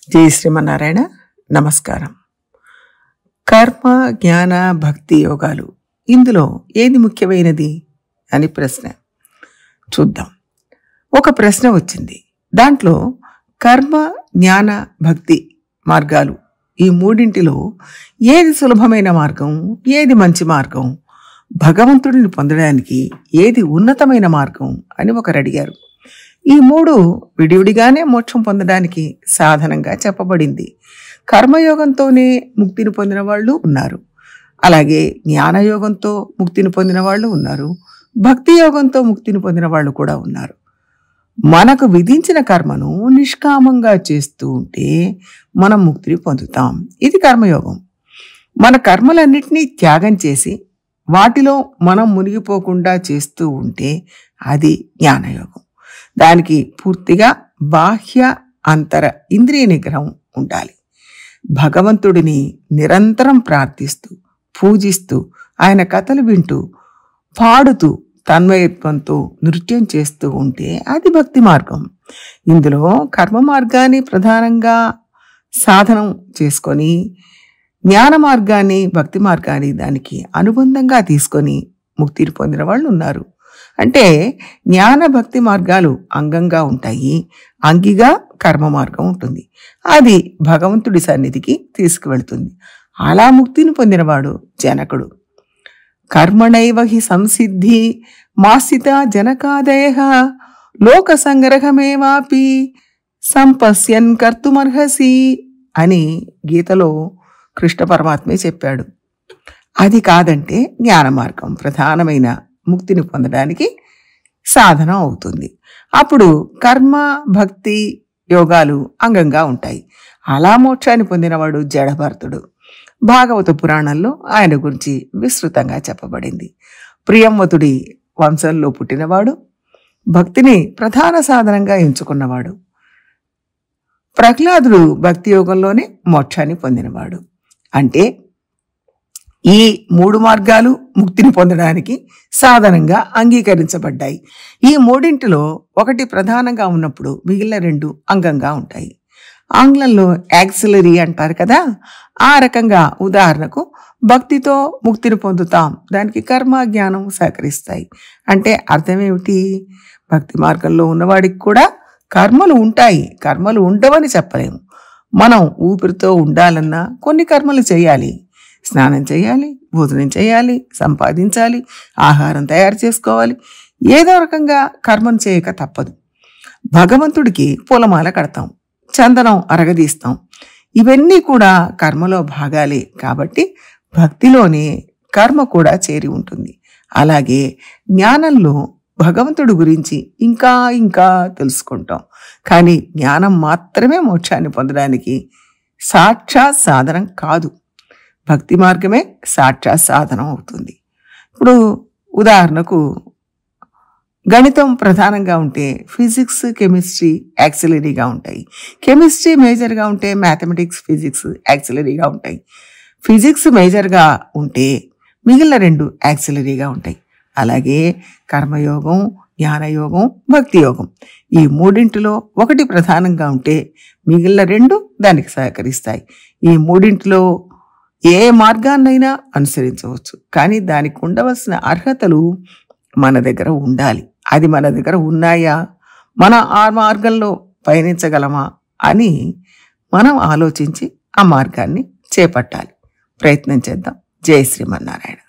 జై శ్రీమన్నారాయణ. నమస్కారం. కర్మ, జ్ఞాన, భక్తి యోగాలు, ఇందులో ఏది ముఖ్యమైనది అని ప్రశ్న చూద్దాం. ఒక ప్రశ్న వచ్చింది. దాంట్లో కర్మ, జ్ఞాన, భక్తి మార్గాలు, ఈ మూడింటిలో ఏది సులభమైన మార్గం, ఏది మంచి మార్గం, భగవంతుడిని పొందడానికి ఏది ఉన్నతమైన మార్గం అని ఒకరు అడిగారు. ఈ మూడు విడివిడిగానే మోక్షం పొందడానికి సాధనంగా చెప్పబడింది. కర్మయోగంతోనే ముక్తిని పొందిన వాళ్ళు ఉన్నారు, అలాగే జ్ఞానయోగంతో ముక్తిని పొందిన వాళ్ళు ఉన్నారు, భక్తి యోగంతో ముక్తిని పొందిన వాళ్ళు కూడా ఉన్నారు. మనకు విధించిన కర్మను నిష్కామంగా చేస్తూ ఉంటే మనం ముక్తిని పొందుతాం. ఇది కర్మయోగం. మన కర్మలన్నిటినీ త్యాగం చేసి వాటిలో మనం మునిగిపోకుండా చేస్తూ ఉంటే అది జ్ఞానయోగం. దానికి పూర్తిగా బాహ్య అంతర ఇంద్రియ నిగ్రహం ఉండాలి. భగవంతుడిని నిరంతరం ప్రార్థిస్తూ, పూజిస్తూ, ఆయన కథలు వింటూ, పాడుతూ, తన్మయత్వంతో నృత్యం చేస్తూ ఉంటే అది భక్తి మార్గం. ఇందులో కర్మ మార్గాన్ని ప్రధానంగా సాధనం చేసుకొని, జ్ఞాన మార్గాన్ని, భక్తి మార్గాన్ని దానికి అనుబంధంగా తీసుకొని ముక్తిని పొందిన వాళ్ళు ఉన్నారు. అంటే జ్ఞాన భక్తి మార్గాలు అంగంగా ఉంటాయి, అంగిగా కర్మ మార్గం ఉంటుంది. అది భగవంతుడి సన్నిధికి తీసుకువెళ్తుంది. అలా ముక్తిని పొందినవాడు జనకుడు. కర్మణైవ హి సంసిద్ధి మాస్థిత జనకాదయ లోక సంగ్రహమేవాపి సంపశ్యన్ కర్తుమర్హసి అని గీతలో కృష్ణ పరమాత్మే చెప్పాడు. అది కాదంటే జ్ఞాన మార్గం ప్రధానమైన ముక్తిని పొందడానికి సాధనం అవుతుంది. అప్పుడు కర్మ, భక్తి యోగాలు అంగంగా ఉంటాయి. అలా మోక్షాన్ని పొందినవాడు జడభరతుడు. భాగవత పురాణంలో ఆయన గురించి విస్తృతంగా చెప్పబడింది. ప్రియంవతుడి వంశంలో పుట్టినవాడు, భక్తిని ప్రధాన సాధనంగా ఎంచుకున్నవాడు. ప్రహ్లాదుడు భక్తి యోగంలోనే మోక్షాన్ని పొందినవాడు. అంటే ఈ మూడు మార్గాలు ముక్తిని పొందడానికి సాధనంగా అంగీకరించబడ్డాయి. ఈ మూడింటిలో ఒకటి ప్రధానంగా ఉన్నప్పుడు మిగిలిన రెండు అంగంగా ఉంటాయి. ఆంగ్లంలో యాక్సిలరీ అంటారు కదా, ఆ రకంగా ఉదాహరణకు భక్తితో ముక్తిని పొందుతాం, దానికి కర్మ, జ్ఞానం సహకరిస్తాయి. అంటే అర్థమేమిటి? భక్తి మార్గంలో ఉన్నవాడికి కూడా కర్మలు ఉంటాయి, కర్మలు ఉండవని చెప్పలేము. మనం ఊపిరితో ఉండాలన్నా కొన్ని కర్మలు చేయాలి. స్నానం చేయాలి, భోజనం చేయాలి, సంపాదించాలి, ఆహారం తయారు చేసుకోవాలి. ఏదో రకంగా కర్మను చేయక తప్పదు. భగవంతుడికి పూలమాల కడతాం, చందనం అరగదీస్తాం. ఇవన్నీ కూడా కర్మలో భాగాలే. కాబట్టి భక్తిలోనే కర్మ కూడా చేరి ఉంటుంది. అలాగే జ్ఞానంలో భగవంతుడి గురించి ఇంకా ఇంకా తెలుసుకుంటాం. కానీ జ్ఞానం మాత్రమే మోక్షాన్ని పొందడానికి సాక్షాత్ సాధనం కాదు. భక్తి మార్గమే సాక్షాత్ సాధనం అవుతుంది. ఇప్పుడు ఉదాహరణకు గణితం ప్రధానంగా ఉంటే ఫిజిక్స్, కెమిస్ట్రీ యాక్సిలరీగా ఉంటాయి. కెమిస్ట్రీ మేజర్గా ఉంటే మ్యాథమెటిక్స్, ఫిజిక్స్ యాక్సిలరీగా ఉంటాయి. ఫిజిక్స్ మేజర్గా ఉంటే మిగిలిన రెండు యాక్సిలరీగా ఉంటాయి. అలాగే కర్మయోగం, జ్ఞానయోగం, భక్తి యోగం, ఈ మూడింటిలో ఒకటి ప్రధానంగా ఉంటే మిగిలిన రెండు దానికి సహకరిస్తాయి. ఈ మూడింటిలో ఏ మార్గాన్నైనా అనుసరించవచ్చు, కానీ దానికి ఉండవలసిన అర్హతలు మన దగ్గర ఉండాలి. అది మన దగ్గర ఉన్నాయా, మన ఆ మార్గంలో పయనించగలమా అని మనం ఆలోచించి ఆ మార్గాన్ని చేపట్టాలి. ప్రయత్నం చేద్దాం. జై శ్రీమన్నారాయణ.